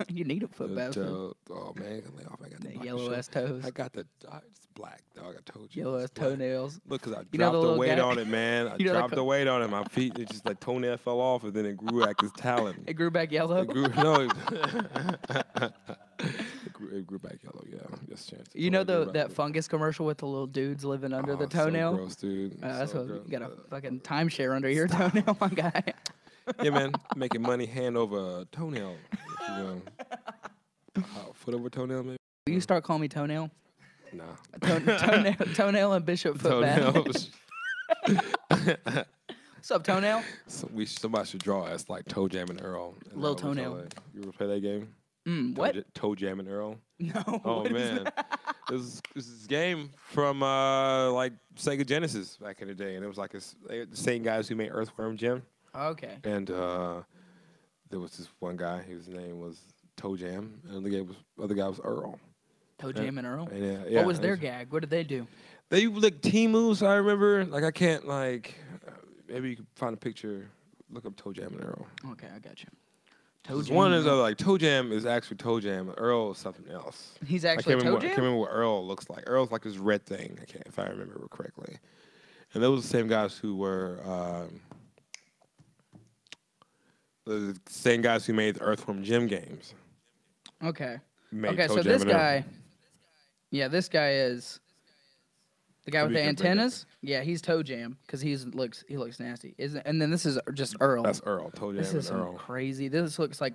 You need a foot bath. Oh man, lay off. I got the Yellow ass toes. I got the it's black dog. I told you. Yellow ass toenails. Look, cause I You know dropped the the little weight guy- on it, man. I You know the dropped the weight on it. My feet, it just like toenail fell off, and then it grew back as talon. It grew back yellow. It grew no. It grew back yellow. Yeah, yes, chance. You know Totally grew that back. fungus commercial with the little dudes living under the So toenail? gross, dude. That's So what gross. you got a fucking timeshare under your toenail, my guy. Yeah, man, making money hand over toenail. If you will. Foot over toenail, maybe. Will you start calling me toenail? Nah. Toenail and Bishop foot bath. Toenails. What's up, toenail? So somebody should draw us like Toe Jam and Earl. And Lil that would be Toenail. like- You ever play that game? What? Toe Jam and Earl. No. Oh what is man, that? this is this game from like Sega Genesis back in the day, and it was like the same guys who made Earthworm Jim, Okay. and there was this one guy whose name was Toe Jam, and the other guy was Earl. Toe Jam and Earl? And, yeah, What was it their gag? What did they do? They like team moves. I remember. Like I can't like. Maybe you could find a picture. Look up Toe Jam and Earl. Okay, I got you. Toe This Jam. one and is Earl. like Toe Jam is actually Toe Jam. Earl is something else. He's I actually can't Toe remember. I Jam? can't remember what Earl looks like. Earl's like this red thing. If I remember correctly. And those were the same guys who were the same guys who made the Earthworm Jim games. Okay. Made Okay, Toe so Jam this and Earl. guy. Yeah, this guy is the guy with the Could be good, antennas. Yeah, he's Toe Jam because he looks nasty. Isn't? And then this is just Earl. That's Earl. Toe Jam This is and some Earl. crazy. This looks like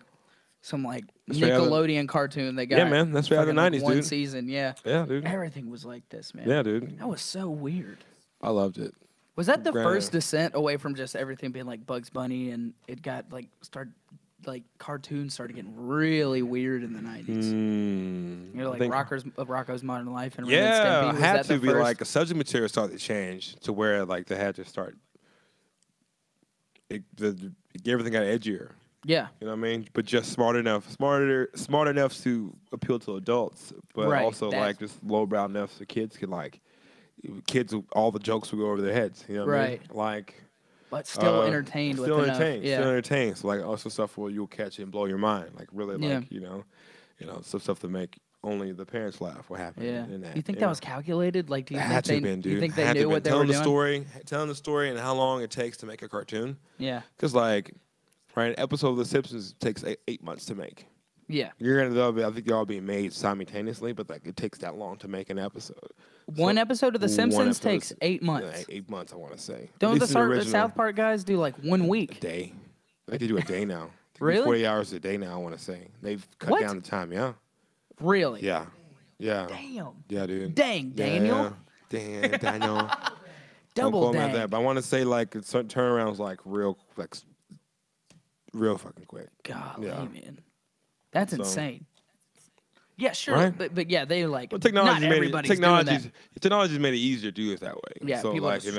some like straight out of- Nickelodeon cartoon they got. Yeah, man, that's straight out of the fucking, like, 90s, one dude. season. Yeah. Yeah, dude. Everything was like this, man. Yeah, dude. That was so weird. I loved it. Was that the Granted. first descent away from just everything being like Bugs Bunny, and it got cartoons started getting really weird in the 90s? You know, I like think- Rocco's Modern Life and Ren and Yeah, Stimpy. Was had that to the be first? like a subject material started to change to where like they had to start. Everything got edgier. Yeah. You know what I mean? But just smart enough to appeal to adults, but Right, also that's- like just lowbrow enough so kids could like. Kids, all the jokes would go over their heads. You know what I mean? Right. Like. But still entertained with Still enough. entertained. Yeah. Still entertained. So like also stuff where you'll catch it and blow your mind. Like really Yeah. like some stuff to make only the parents laugh. What happened? Yeah. In that, You think you that know? was calculated? Like, do you Had think to they? been, Do you dude. think they Had to knew been. what they were doing? Telling the story and how long it takes to make a cartoon. Yeah. Because like, right, an episode of The Simpsons takes 8 months to make. Yeah. I think they're all being made simultaneously, but like it takes that long to make an episode. One episode of The one Simpsons episode takes is- 8 months. Yeah, 8 months, I want to say. At Don't least in the original- South Park guys do like 1 a week? day? They could do a day now. They do Really? 40 hours a day now, I want to say. They've cut What? down the time, yeah. Really? Yeah. Yeah. Damn. Yeah, dude. Dang, Daniel. Yeah. Damn, Daniel. Don't Double quote me on dang. that, but I want to say like certain turnarounds like real fucking quick. Golly, Yeah. man. That's So- insane. Yeah, sure. Right? But yeah, they like Well, not technology everybody's doing that. technology's made it easier to do it that way. Yeah, so people like just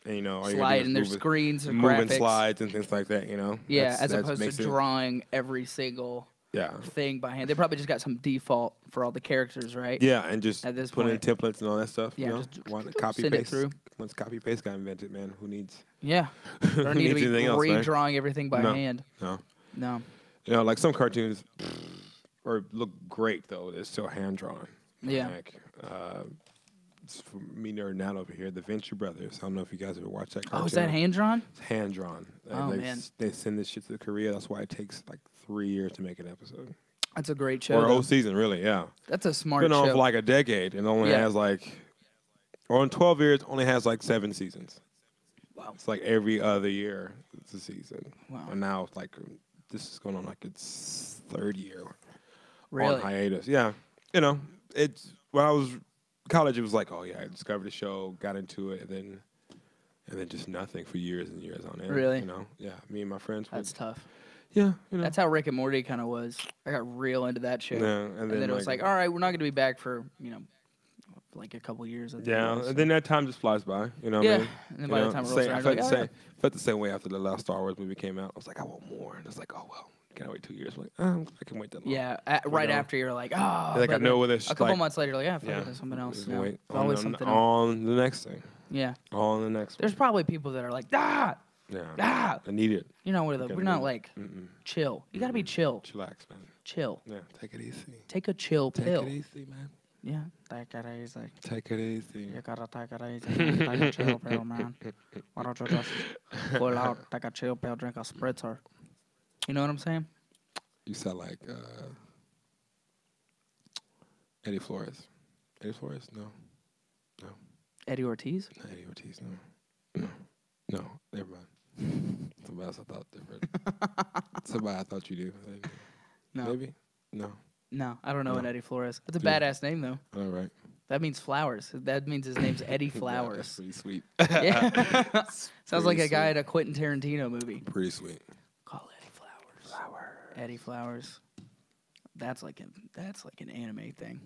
and, all you gotta do slide is in their move it- screens or moving graphics. slides and things like that. Yeah, That's- as that opposed to makes it- drawing every single Yeah. thing by hand. They probably just got some default for all the characters, right? Yeah, and just At this putting in point. templates and all that stuff. Yeah, you know? just One copy send it paste. through. Once copy paste got invented, man, who needs? Yeah. Don't need to be anything else, right? redrawing everything by No. hand. No. No. Like some cartoons, or look great though. They're still hand drawn. Yeah. Like, it's for me nerding out over here, the Venture Brothers. I don't know if you guys ever watched that cartoon. Oh, is that hand drawn? It's hand drawn. Oh, man. They send this shit to Korea. That's why it takes like 3 years to make an episode. That's a great show. Or a though. whole season, really, yeah. That's a smart Been on show. for like a decade and only Yeah. has like, or in 12 years, only has like 7 seasons. Wow. It's like every other year it's a season. Wow. And now it's like this is going on like its third year Really? on hiatus. Yeah, you know, it's when I was college, it was like, oh yeah, I discovered the show, got into it, and then just nothing for years and years on end. Really? You know, yeah. Me and my friends. That's tough. Yeah, you know. That's how Rick and Morty kind of was. I got real into that show. Yeah, and then it was like, all right, we're not going to be back for, like a couple years. I think it was, and then that time just flies by. You know what I yeah. mean? And then by the time it rolls around, I you're like, felt the same way after the last Star Wars movie came out. I was like, I want more. And it's like, oh, well, can I wait 2 years? I'm like, I can wait that long. yeah. Right after you're like, oh. Like, I know where this. A couple months later, you're like, yeah, there's something else. Just No, wait always something else. on the next thing. Yeah. On the next There's one. probably people that are like, Yeah. ah. I need it. You know, we're not like chill. You got to be chill. Chillax, man. Chill. Yeah, take it easy. Take a chill pill. Take it easy, man. Yeah. Take it easy. Take it easy. You gotta take it easy. Man. Take a chill pill, man. Why don't you just pull out, take a chill pill, drink a spritzer? You know what I'm saying? You sound like Eddie Flores. Eddie Flores? No. Eddie Ortiz? Not Eddie Ortiz, no. Never mind. Somebody else I thought different. Somebody I thought you knew. No. Maybe? No. No, I don't know an Eddie Flores. That's a Dude. badass name, though. All right. That means flowers. That means his name's Eddie Yeah, that's Flowers. pretty sweet. Yeah. Sounds like a Pretty guy sweet. in a Quentin Tarantino movie. Pretty sweet. Call Eddie Flowers. Eddie Flowers. That's like an anime thing.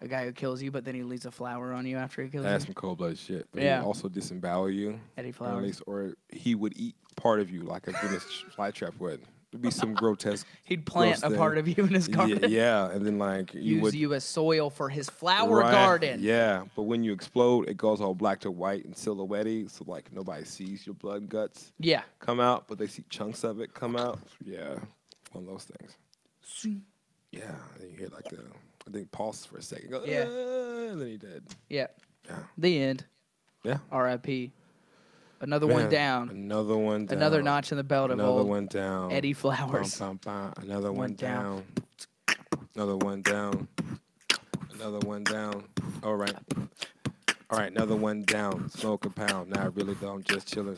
A guy who kills you, but then he leaves a flower on you after he kills That's you. some cold-blooded shit. But Yeah. He also disembowel you. Eddie At Flowers. least, or he would eat part of you like a Venus flytrap would. It'd be some grotesque. He'd plant gross a part thing. of you in his garden. Yeah, and then like you Use would you as soil for his flower Right, garden. Yeah, but when you explode, it goes all black to white and silhouette, so like nobody sees your blood and guts Yeah. come out, but they see chunks of it come out. Yeah, one of those things. Yeah, and you hear like I think pulse for a second. Go, Yeah. And then he dead. Yeah. Yeah. The end. Yeah. R.I.P. Another Man, one down. Another one down. Another notch in the belt of Another old one down. Eddie Flowers. Bum, bum, bum. Another one One down. down. Another one down. Another one down. All right. All right, another one down. Smoke a pound. Now I really don't. Just chilling.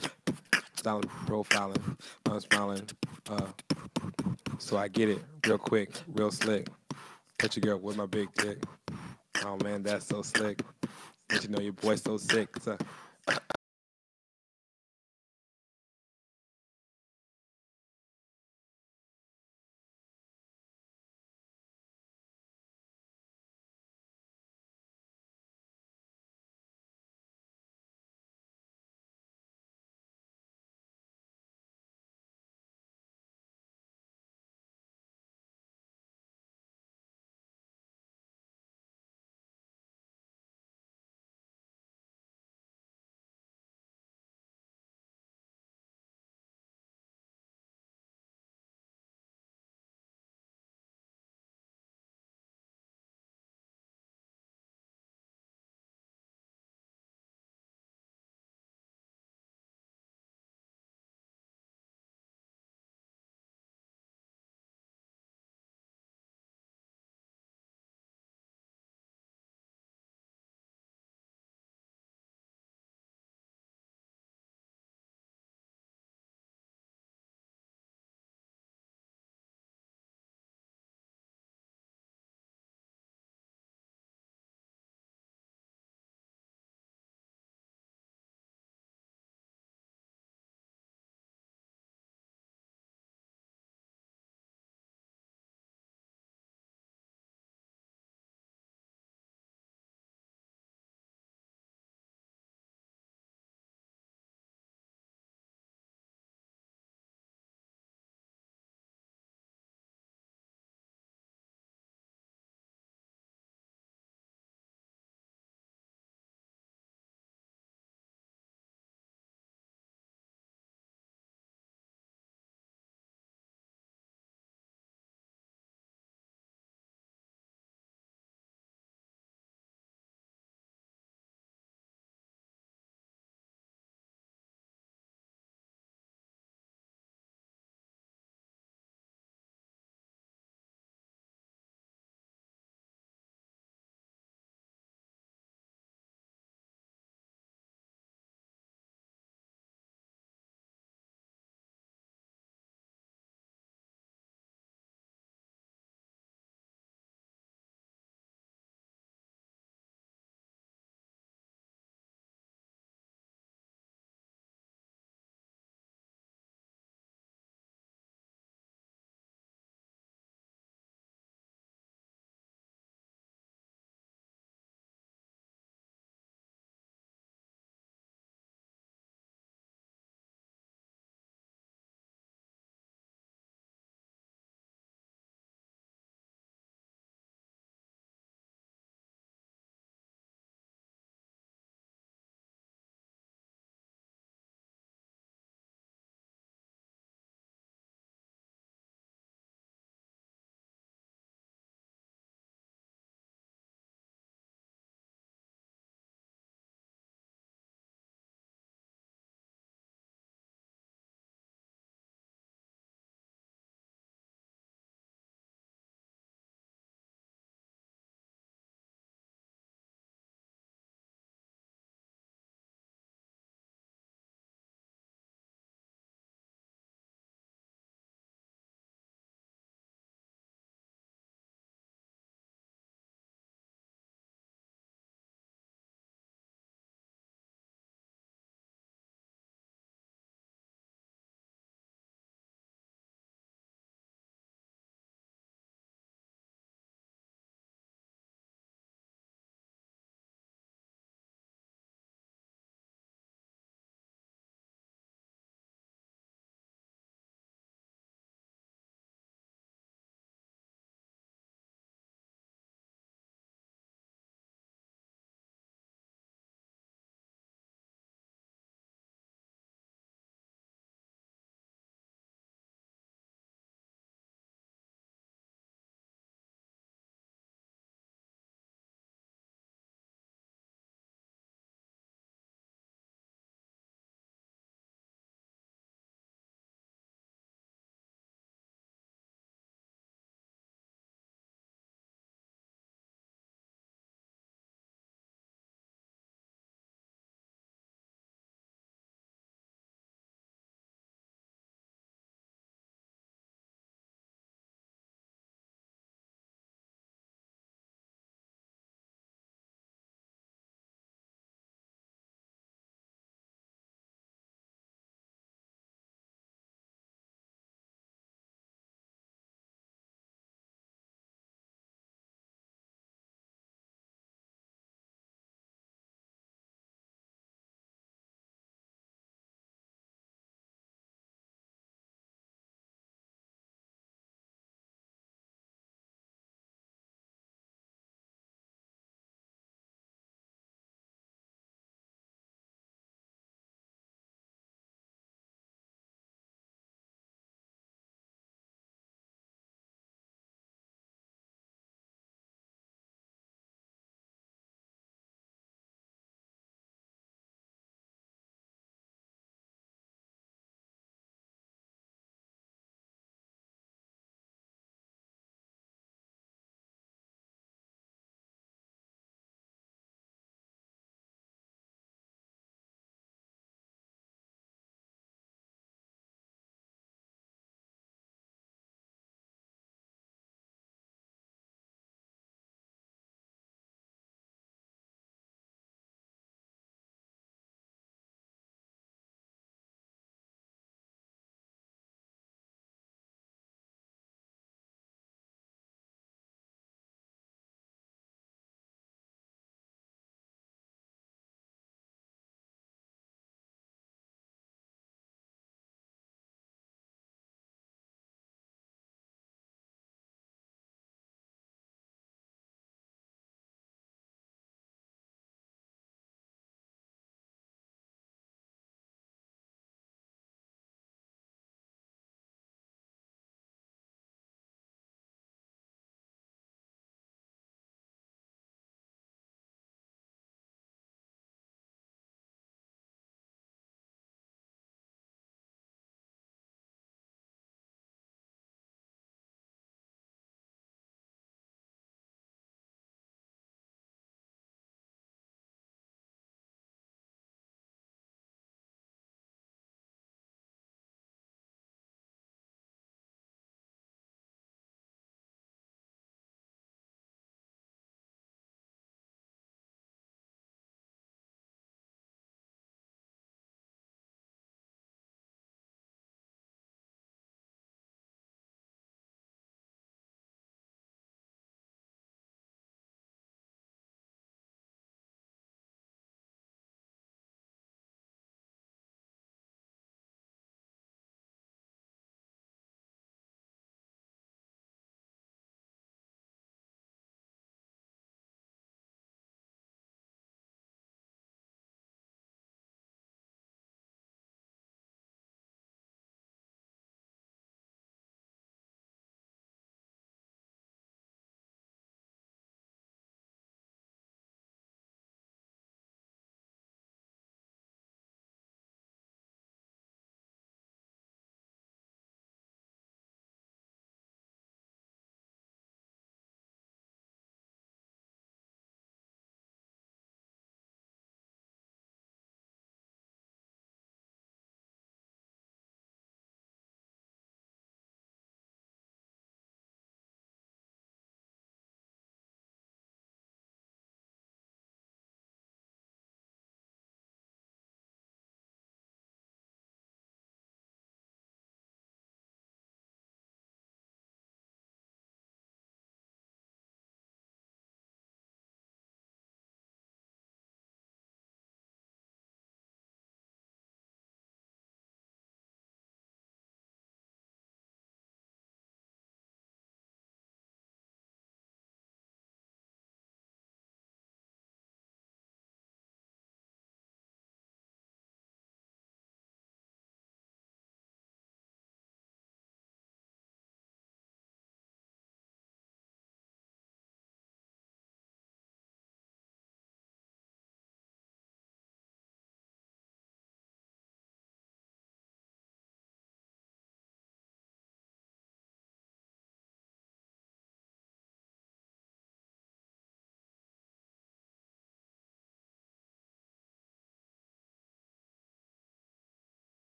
Styling, profiling. I'm smiling. So I get it real quick, real slick. Touch your girl with my big dick. Oh man, that's so slick. But you know your boy's so sick. So